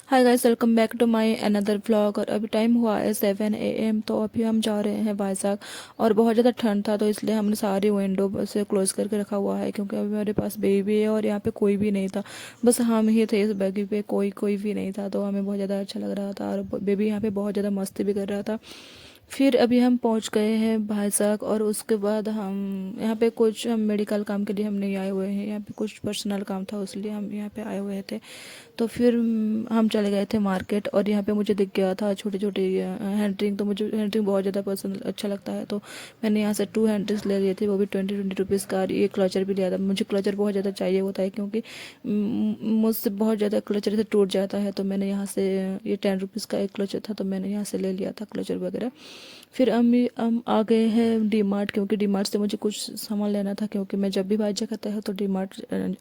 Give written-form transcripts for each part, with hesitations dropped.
Hi guys, welcome back to my another vlog. और अभी time हुआ है 7 AM। तो अभी हम जा रहे हैं वाइजैक। और बहुत ज़्यादा ठंड था तो इसलिए हमने सारी विंडो से क्लोज करके रखा हुआ है, क्योंकि अभी मेरे पास बेबी है और यहाँ पे कोई भी नहीं था। बस हम ही थे इस बगी पे, कोई भी नहीं था। तो हमें बहुत ज़्यादा अच्छा लग रहा था और बेबी यहाँ पे बहुत ज़्यादा मस्ती भी कर रहा था। फिर अभी हम पहुंच गए हैं भाईसाख। और उसके बाद हम यहाँ पे कुछ हम मेडिकल काम के लिए हम नहीं आए हुए हैं, यहाँ पे कुछ पर्सनल काम था इसलिए हम यहाँ पे आए हुए थे। तो फिर हम चले गए थे मार्केट। और यहाँ पे मुझे दिख गया था छोटे छोटे हैंड रिंग। तो मुझे हैंड रिंग बहुत ज़्यादा पसंद अच्छा लगता है, तो मैंने यहाँ से 2 हैंड रिंग्स ले लिए थे, वो भी 20-20 रुपीज़ का। और ये क्लचर भी लिया था, मुझे क्लचर बहुत ज़्यादा चाहिए होता है क्योंकि मुझसे बहुत ज़्यादा क्लचर से टूट जाता है। तो मैंने यहाँ से ये 10 रुपीज़ का एक क्लचर था, तो मैंने यहाँ से ले लिया था क्लचर वगैरह। फिर हम आ गए हैं डी मार्ट, क्योंकि डी मार्ट से मुझे कुछ सामान लेना था, क्योंकि मैं जब भी बाहर जाता है तो डी मार्ट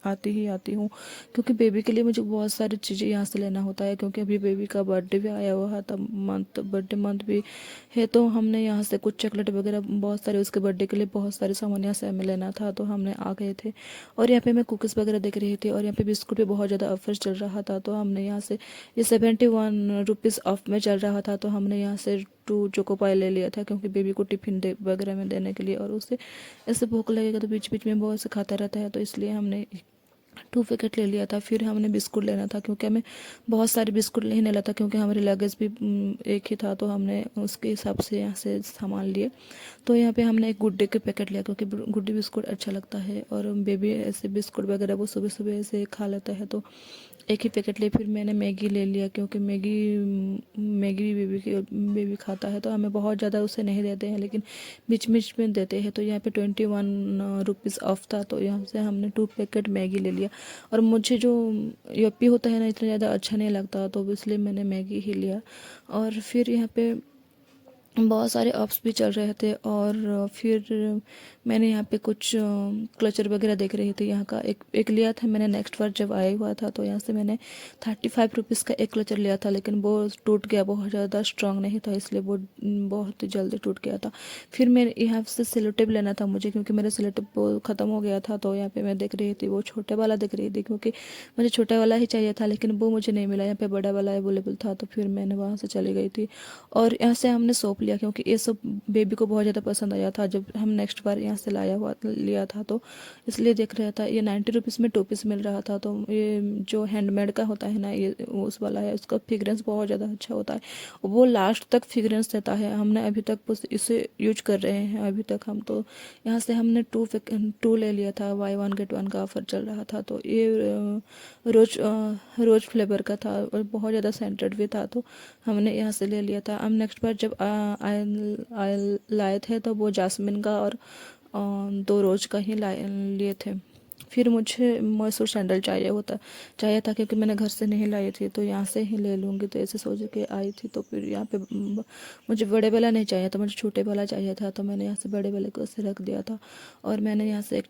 आती हूँ। क्योंकि बेबी के लिए मुझे बहुत सारी चीज़ें यहाँ से लेना होता है, क्योंकि अभी बेबी का बर्थडे भी आया हुआ था, बर्थडे मंथ भी है। तो हमने यहाँ से कुछ चॉकलेट वगैरह बहुत सारे, उसके बर्थडे के लिए बहुत सारे सामान यहाँ से हमें लेना था, तो हमने आ गए थे। और यहाँ पे मैं कुकीज़ वगैरह देख रही थी, और यहाँ पे बिस्कुट भी बहुत ज़्यादा ऑफर चल रहा था। तो हमने यहाँ से ये 71 रुपीज़ ऑफ में चल रहा था, तो हमने यहाँ से 2 चोको पाई ले लिया था, क्योंकि बेबी को टिफिन दे वगैरह में देने के लिए। और उसे ऐसे भूख लगेगा तो बीच बीच में बहुत से खाता रहता है, तो इसलिए हमने 2 पैकेट ले लिया था। फिर हमने बिस्कुट लेना था, क्योंकि हमें बहुत सारे बिस्कुट नहीं लेना था, क्योंकि हमारे लगेज भी एक ही था। तो हमने उसके हिसाब से यहाँ से सामान लिए। तो यहाँ पे हमने एक गुड डे के पैकेट लिया, क्योंकि गुड डे बिस्कुट अच्छा लगता है, और बेबी ऐसे बिस्कुट वगैरह वो सुबह सुबह ऐसे खा लेता है, तो एक ही पैकेट लिए। फिर मैंने मैगी ले लिया, क्योंकि मैगी मैगी भी बेबी खाता है, तो हमें बहुत ज़्यादा उसे नहीं देते हैं, लेकिन बीच बीच में देते हैं। तो यहाँ पे 21 रुपीज़ ऑफ था, तो यहाँ से हमने 2 पैकेट मैगी ले लिया। और मुझे जो यप्पी होता है ना, इतना ज़्यादा अच्छा नहीं लगता, तो इसलिए मैंने मैगी ही लिया। और फिर यहाँ पे बहुत सारे ऑप्स भी चल रहे थे। और फिर मैंने यहाँ पे कुछ क्लचर वगैरह देख रही थी। यहाँ का एक लिया था मैंने, नेक्स्ट बार जब आया हुआ था, तो यहाँ से मैंने 35 रुपीज़ का एक क्लचर लिया था, लेकिन वो टूट गया, बहुत ज़्यादा स्ट्रांग नहीं था, इसलिए वो बहुत ही जल्दी टूट गया था। फिर मैं यहाँ से सेलो टेप लेना था मुझे, क्योंकि मेरा सेलो टेप ख़त्म हो गया था। तो यहाँ पे मैं देख रही थी, वो छोटे वाला देख रही थी, क्योंकि मुझे छोटा वाला ही चाहिए था, लेकिन वो मुझे नहीं मिला। यहाँ पे बड़ा वाला अवेलेबल था, तो फिर मैंने वहाँ से चली गई थी। और यहाँ से हमने सोप लिया, क्योंकि ये सब बेबी को बहुत ज़्यादा पसंद आया था जब हम नेक्स्ट बार यहाँ से लिया था। तो इसलिए देख रहा था, ये 90 रुपीज़ में 2 पीस मिल रहा था। तो ये जो हैंडमेड का होता है ना, ये उस वाला है, उसका फ्रेग्रेंस बहुत ज़्यादा अच्छा होता है, वो लास्ट तक फ्रेग्रेंस देता है। हमने अभी तक बस इसे यूज कर रहे हैं अभी तक हम। तो यहाँ से हमने टू ले लिया था, बाय 1 गेट 1 का ऑफर चल रहा था। तो ये रोज फ्लेवर का था, और बहुत ज़्यादा सेंटेड भी था, तो हमने यहाँ से ले लिया था। हम नेक्स्ट बार जब आए लाए थे, तो वो जास्मिन का और 2 रोज का ही लाए लिए थे। फिर मुझे मैसूर सैंडल चाहिए था, क्योंकि मैंने घर से नहीं लाई थी, तो यहाँ से ही ले लूँगी, तो ऐसे सोच के आई थी। तो फिर यहाँ पे मुझे बड़े वाला नहीं चाहिए था, मुझे छोटे वाला चाहिए था, तो मैंने यहाँ से बड़े वाले को ऐसे रख दिया था। और मैंने यहाँ से एक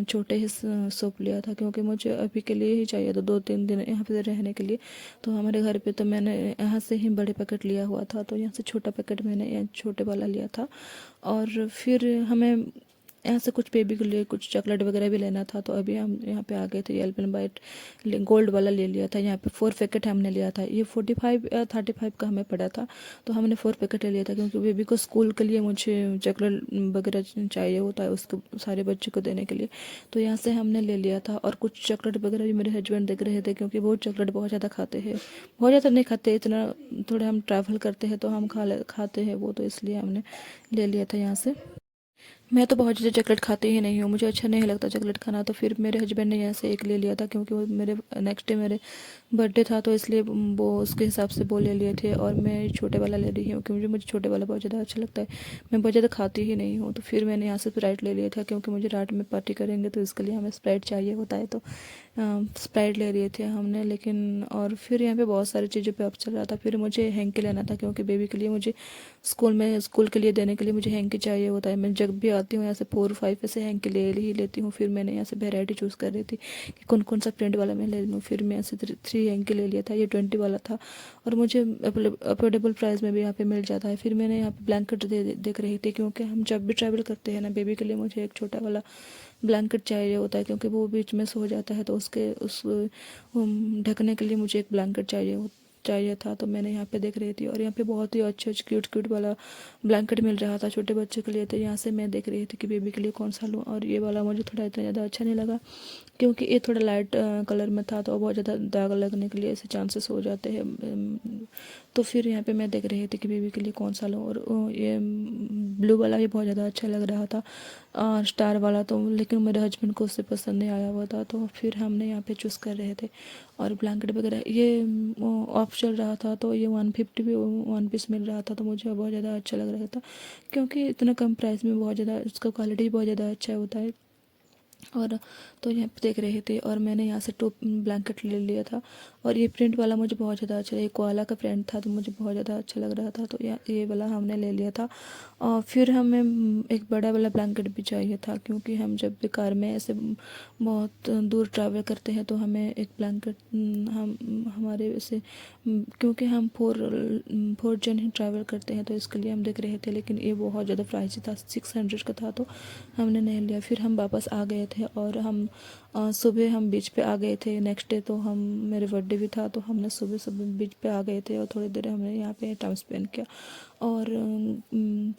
छोटे ही सोप लिया था, क्योंकि मुझे अभी के लिए ही चाहिए था, 2-3 दिन यहाँ पे रहने के लिए। तो हमारे घर पे तो मैंने यहाँ से ही बड़े पैकेट लिया हुआ था, तो यहाँ से छोटा पैकेट मैंने यहाँ छोटे वाला लिया था। और फिर हमें यहाँ से कुछ बेबी के लिए कुछ चॉकलेट वगैरह भी लेना था, तो अभी हम यहाँ पे आ गए थे। एल्पन बाइट गोल्ड वाला ले लिया था, यहाँ पे 4 पैकेट हमने लिया था। ये 45 या 35 का हमें पड़ा था, तो हमने 4 पैकेट ले लिया था, क्योंकि बेबी को स्कूल के लिए मुझे चॉकलेट वगैरह चाहिए होता है, उसको सारे बच्चों को देने के लिए। तो यहाँ से हमने ले लिया था। और कुछ चॉकलेट वगैरह भी मेरे हस्बैंड देख रहे थे, क्योंकि वो चॉकलेट बहुत ज़्यादा खाते हैं, बहुत ज़्यादा नहीं खाते इतना, थोड़े हम ट्रैवल करते हैं तो हम खाते हैं वो, तो इसलिए हमने ले लिया था यहाँ से। मैं तो बहुत ज़्यादा चॉकलेट खाती ही नहीं हूँ, मुझे अच्छा नहीं लगता चॉकलेट खाना। तो फिर मेरे हस्बैंड ने यहाँ से एक ले लिया था, क्योंकि वो मेरे नेक्स्ट डे मेरे बर्थडे था, तो इसलिए वो उसके हिसाब से वो ले लिए थे। और मैं छोटे वाला ले रही हूँ, क्योंकि मुझे छोटे वाला बहुत ज़्यादा अच्छा लगता है, मैं बहुत ज़्यादा खाती ही नहीं हूँ। तो फिर मैंने यहाँ से स्प्राइट ले लिया था, क्योंकि मुझे रात में पार्टी करेंगे तो इसके लिए हमें स्प्राइट चाहिए होता है, तो स्प्राइट ले लिए थे हमने। लेकिन और फिर यहाँ पे बहुत सारी चीज़ों पे ऑफ चल रहा था। फिर मुझे हैंकी लेना था, क्योंकि बेबी के लिए मुझे स्कूल के लिए देने के लिए मुझे हैंकी चाहिए होता है। मैं जब भी आती हूँ यहाँ से 4-5 ऐसे हैंकी ले ही लेती हूँ। फिर मैंने यहाँ से वेराइटी चूज़ कर रही थी कि कौन कौन सा प्रिंट वाला मैं ले लूँ। फिर मैं यहाँ से 3 हैंकी ले लिया था, ये 20 वाला था, और मुझे अफोर्डेबल प्राइस में भी यहाँ पे मिल जाता है। फिर मैंने यहाँ पे ब्लैंकेट देख रही थी, क्योंकि हम जब भी ट्रैवल करते हैं ना, बेबी के लिए मुझे एक छोटा वाला ब्लैंकेट चाहिए होता है, क्योंकि वो बीच में सो जाता है, तो उसके उस ढकने के लिए मुझे एक ब्लैंकेट चाहिए चाहिए था, तो मैंने यहाँ पे देख रही थी। और यहाँ पे बहुत ही अच्छे अच्छे क्यूट क्यूट वाला ब्लैंकेट मिल रहा था छोटे बच्चे के लिए। तो यहाँ से मैं देख रही थी कि बेबी के लिए कौन सा लूँ। और ये वाला मुझे थोड़ा इतना ज़्यादा अच्छा नहीं लगा, क्योंकि ये थोड़ा लाइट कलर में था, तो बहुत ज़्यादा दाग लगने के लिए ऐसे चांसेस हो जाते हैं। तो फिर यहाँ पे मैं देख रही थी कि बेबी के लिए कौन सा लूँ। और ये ब्लू वाला भी बहुत ज़्यादा अच्छा लग रहा था, स्टार वाला तो, लेकिन मेरे हस्बैंड को उससे पसंद नहीं आया हुआ था। तो फिर हमने यहाँ पे चूज़ कर रहे थे। और ब्लैंकेट वगैरह ये ऑफ चल रहा था, तो ये 150 भी 1 पीस मिल रहा था, तो मुझे बहुत ज़्यादा अच्छा लग रहा था, क्योंकि इतना कम प्राइस में बहुत ज़्यादा इसका क्वालिटी बहुत ज़्यादा अच्छा होता है। और तो यहाँ पे देख रहे थे, और मैंने यहाँ से टॉप ब्लैंकेट ले लिया था। और ये प्रिंट वाला मुझे बहुत ज़्यादा अच्छा, एक कोआला का प्रिंट था, तो मुझे बहुत ज़्यादा अच्छा लग रहा था, तो ये वाला हमने ले लिया था। और फिर हमें एक बड़ा वाला ब्लैंकेट भी चाहिए था, क्योंकि हम जब भी कार में ऐसे बहुत दूर ट्रैवल करते हैं, तो हमें एक ब्लैंकेट हम हमारे ऐसे क्योंकि हम फोर जन ही ट्रैवल करते हैं, तो इसके लिए हम देख रहे थे। लेकिन ये बहुत ज़्यादा प्राइस था, 600 का था, तो हमने नहीं लिया। फिर हम वापस आ गए थे, और हम सुबह हम बीच पे आ गए थे। नेक्स्ट डे तो हम मेरे बर्थडे भी था, तो हमने सुबह सुबह बीच पे आ गए थे, और थोड़ी देर हमने यहाँ पे टाइम स्पेंड किया। और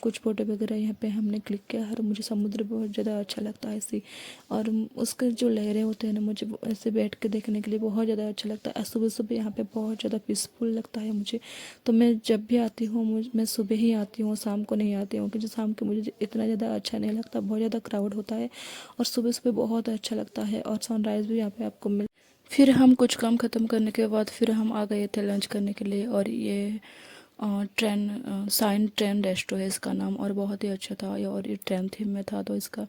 कुछ फ़ोटो वगैरह यहाँ पे हमने क्लिक किया। और मुझे समुद्र बहुत ज़्यादा अच्छा लगता है ऐसे। और उसके जो लहरें होते हैं ना, मुझे ऐसे बैठ के देखने के लिए बहुत ज़्यादा अच्छा लगता है। सुबह सुबह यहाँ पे बहुत ज़्यादा पीसफुल लगता है मुझे। तो मैं जब भी आती हूँ, मैं सुबह ही आती हूँ, शाम को नहीं आती हूँ, क्योंकि शाम को मुझे इतना ज़्यादा अच्छा नहीं लगता, बहुत ज़्यादा क्राउड होता है। और सुबह सुबह बहुत अच्छा लगता है, और सनराइज़ भी यहाँ पे आपको मिल। फिर हम कुछ काम ख़त्म करने के बाद फिर हम आ गए थे लंच करने के लिए। और ये साइन ट्रेन रेस्टो है इसका नाम, और बहुत ही अच्छा था ये। और ये ट्रेन थीम में था, तो इसका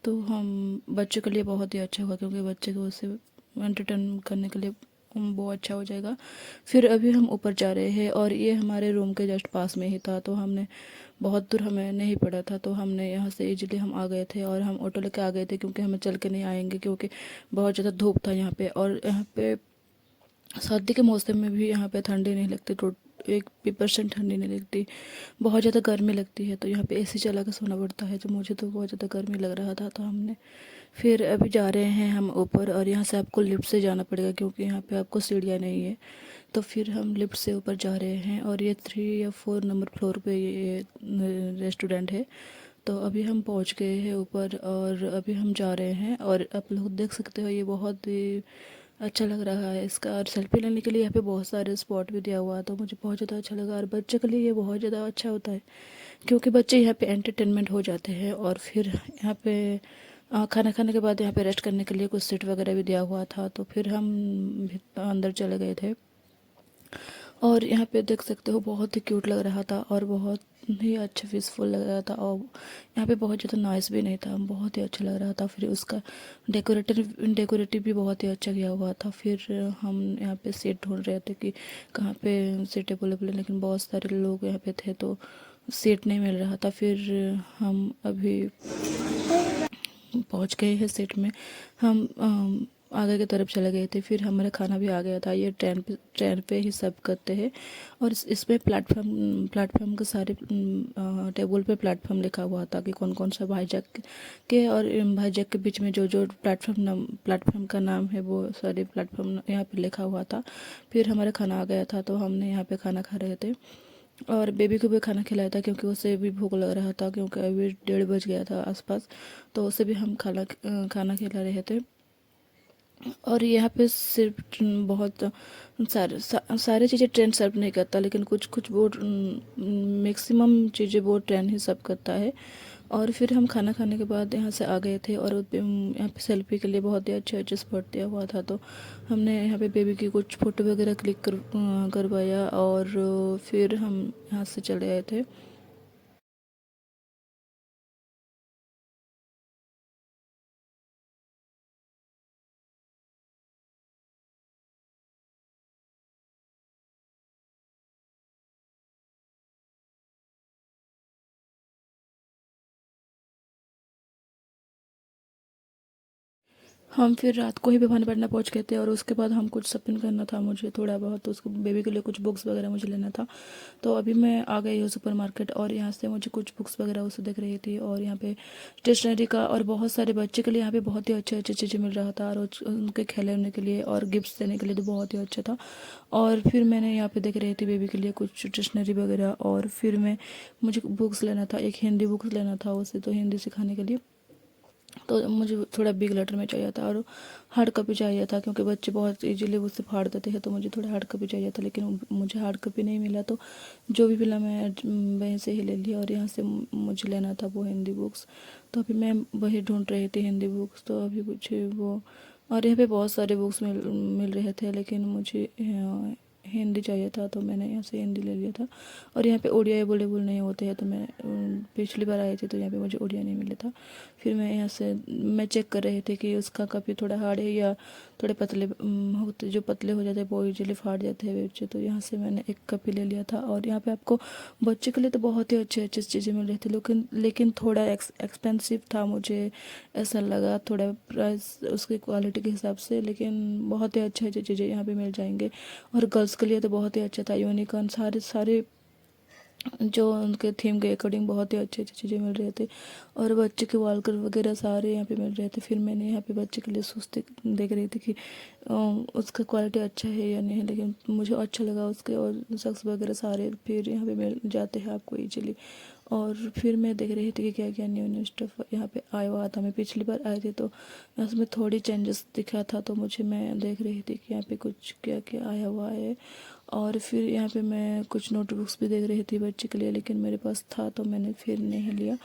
तो हम बच्चों के लिए बहुत ही अच्छा होगा, क्योंकि बच्चे को उससे एंटरटेन करने के लिए बहुत अच्छा हो जाएगा। फिर अभी हम ऊपर जा रहे हैं, और ये हमारे रूम के जस्ट पास में ही था, तो हमने बहुत दूर हमें नहीं पड़ा था, तो हमने यहाँ से इजीली हम आ गए थे। और हम ऑटो लेके आ गए थे, क्योंकि हमें चल के नहीं आएंगे, क्योंकि बहुत ज़्यादा धूप था यहाँ पे। और यहाँ पे सर्दी के मौसम में भी यहाँ पे ठंडी नहीं लगती, तो 1% ठंडी नहीं लगती, बहुत ज़्यादा गर्मी लगती है। तो यहाँ पे एसी चला के सोना पड़ता है, जो मुझे तो बहुत ज़्यादा गर्मी लग रहा था। तो हमने फिर अभी जा रहे हैं हम ऊपर, और यहाँ से आपको लिफ्ट से जाना पड़ेगा, क्योंकि यहाँ पे आपको सीढ़ियाँ नहीं है। तो फिर हम लिफ्ट से ऊपर जा रहे हैं, और ये 3 या 4 नंबर फ्लोर पे ये रेस्टोरेंट है। तो अभी हम पहुँच गए हैं ऊपर, और अभी हम जा रहे हैं। और आप लोग देख सकते हो, ये बहुत ही अच्छा लग रहा है इसका। और सेल्फी लेने के लिए यहाँ पे बहुत सारे स्पॉट भी दिया हुआ है, तो मुझे बहुत ज़्यादा अच्छा लगा। और बच्चे के लिए ये बहुत ज़्यादा अच्छा होता है, क्योंकि बच्चे यहाँ पे एंटरटेनमेंट हो जाते हैं। और फिर यहाँ पे खाना खाने के बाद यहाँ पे रेस्ट करने के लिए कुछ सीट वगैरह भी दिया हुआ था, तो फिर हम अंदर चले गए थे। और यहाँ पे देख सकते हो, बहुत ही क्यूट लग रहा था, और बहुत ही अच्छा पीसफुल लग रहा था। और यहाँ पे बहुत ज़्यादा नॉइस भी नहीं था, बहुत ही अच्छा लग रहा था। फिर उसका डेकोरेटिव भी बहुत ही अच्छा किया हुआ था। फिर हम यहाँ पे सीट ढूंढ रहे थे कि कहाँ पे सीट अवेलेबल है, लेकिन बहुत सारे लोग यहाँ पे थे, तो सीट नहीं मिल रहा था। फिर हम अभी पहुंच गए हैं सीट में। हम आगे की तरफ चले गए थे। फिर हमारा खाना भी आ गया था। ये ट्रेन पे ही सर्व करते हैं। और इसमें प्लेटफॉर्म के सारे टेबल पे प्लेटफॉर्म लिखा हुआ था कि कौन कौन सा भाईजैक के, और भाईजैक के बीच में जो जो प्लेटफॉर्म का नाम है, वो सारे प्लेटफॉर्म यहाँ पे लिखा हुआ था। फिर हमारा खाना आ गया था, तो हमने यहाँ पे खाना खा रहे थे। और बेबी को भी खाना खिलाया था, क्योंकि उसे भी भूख लग रहा था, क्योंकि अभी 1:30 बज गया था आसपास। तो उसे भी हम खाना खिला रहे थे। और यहाँ पे सिर्फ बहुत सारे चीज़ें ट्रेन सर्व नहीं करता, लेकिन कुछ कुछ वो मैक्सिमम चीज़ें वो ट्रेन ही सर्व करता है। और फिर हम खाना खाने के बाद यहाँ से आ गए थे। और यहाँ पे सेल्फी के लिए बहुत ही अच्छे अच्छे स्पॉट दिया हुआ था, तो हमने यहाँ पे बेबी की कुछ फ़ोटो वगैरह क्लिक करवाया। और फिर हम यहाँ से चले आए थे। हम फिर रात को ही भिवानीपटना पहुंच गए थे और उसके बाद हम कुछ शॉपिंग करना था मुझे थोड़ा बहुत, तो उसको बेबी के लिए कुछ बुक्स वगैरह मुझे लेना था। तो अभी मैं आ गई हूँ सुपर मार्केट और यहाँ से मुझे कुछ बुक्स वगैरह उससे दिख रही थी और यहाँ पे स्टेशनरी का और बहुत सारे बच्चे के लिए यहाँ पे बहुत ही अच्छे अच्छे चीज़ें मिल रहा था और उनके खेलने के लिए और गिफ्ट्स देने के लिए तो बहुत ही अच्छा था। और फिर मैंने यहाँ पे देख रही थी बेबी के लिए कुछ स्टेशनरी वगैरह और फिर मैं मुझे बुक्स लेना था, एक हिंदी बुक्स लेना था उसे तो हिंदी सिखाने के लिए। तो मुझे थोड़ा बिग लेटर में चाहिए था और हार्ड कॉपी चाहिए था क्योंकि बच्चे बहुत इजीली उससे फाड़ देते हैं, तो मुझे थोड़ा हार्ड कॉपी चाहिए था लेकिन मुझे हार्ड कॉपी नहीं मिला। तो जो भी मिला मैं वहीं से ही ले लिया और यहाँ से मुझे लेना था वो हिंदी बुक्स। तो अभी मैं वही ढूंढ रही थी हिंदी बुक्स, तो अभी मुझे वो और यहाँ पे बहुत सारे बुक्स मिल मिल रहे थे लेकिन मुझे हिंदी चाहिए था तो मैंने यहाँ से हिंदी ले लिया था। और यहाँ पे ओडिया अवेलेबल नहीं होते हैं, तो मैं पिछली बार आई थी तो यहाँ पे मुझे ओडिया नहीं मिला था। फिर मैं यहाँ से मैं चेक कर रही थी कि उसका कॉपी थोड़ा हार्ड है या थोड़े पतले होते, जो पतले हो जाते हैं वो इजीली फाड़ जाते हैं बच्चे। तो यहाँ से मैंने एक कॉपी ले लिया था और यहाँ पे आपको बच्चे के लिए तो बहुत ही अच्छे अच्छे चीज़ें मिल रही थी लेकिन थोड़ा एक्सपेंसिव था, मुझे ऐसा लगा थोड़ा प्राइस उसकी क्वालिटी के हिसाब से, लेकिन बहुत ही अच्छे अच्छे चीज़ें यहाँ पे मिल जाएंगे। और गर्ल्स के लिए तो बहुत ही अच्छा था, यूनिकॉर्न सारे सारे जो उनके थीम के अकॉर्डिंग बहुत ही अच्छी अच्छी चीज़ें मिल रहे थे और बच्चे के वॉलकर वगैरह सारे यहाँ पे मिल रहे थे। फिर मैंने यहाँ पे बच्चे के लिए शूज़ देख रही थी कि उसका क्वालिटी अच्छा है या नहीं, लेकिन मुझे अच्छा लगा उसके और सॉक्स वगैरह सारे फिर यहाँ पे मिल जाते हैं आपको इजीली। और फिर मैं देख रही थी कि क्या क्या न्यू न्यू स्टफ़ यहाँ पे आया हुआ था। मैं पिछली बार आई थी तो उसमें थोड़ी चेंजेस दिखा था, तो मुझे मैं देख रही थी कि यहाँ पे कुछ क्या क्या आया हुआ है। और फिर यहाँ पे मैं कुछ नोटबुक्स भी देख रही थी बच्चे के लिए लेकिन मेरे पास था तो मैंने फिर नहीं लिया।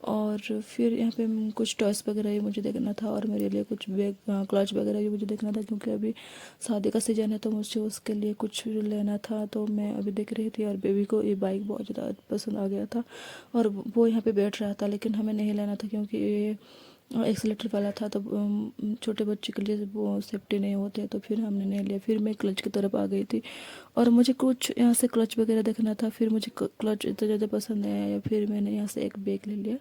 और फिर यहाँ पे कुछ टॉयस वगैरह भी मुझे देखना था और मेरे लिए कुछ बैग क्लच वगैरह भी मुझे देखना था क्योंकि अभी शादी का सीज़न है तो मुझे उसके लिए कुछ लेना था। तो मैं अभी देख रही थी और बेबी को ये बाइक बहुत ज़्यादा पसंद आ गया था और वो यहाँ पे बैठ रहा था, लेकिन हमें नहीं लेना था क्योंकि ये एक्सीलेटर वाला था तो छोटे बच्चे के लिए वो सेफ्टी नहीं होते, तो फिर हमने नहीं लिया। फिर मैं क्लच की तरफ आ गई थी और मुझे कुछ यहाँ से क्लच वगैरह देखना था, फिर मुझे क्लच इतना ज़्यादा पसंद नहीं आया, फिर मैंने यहाँ से एक बैग ले लिया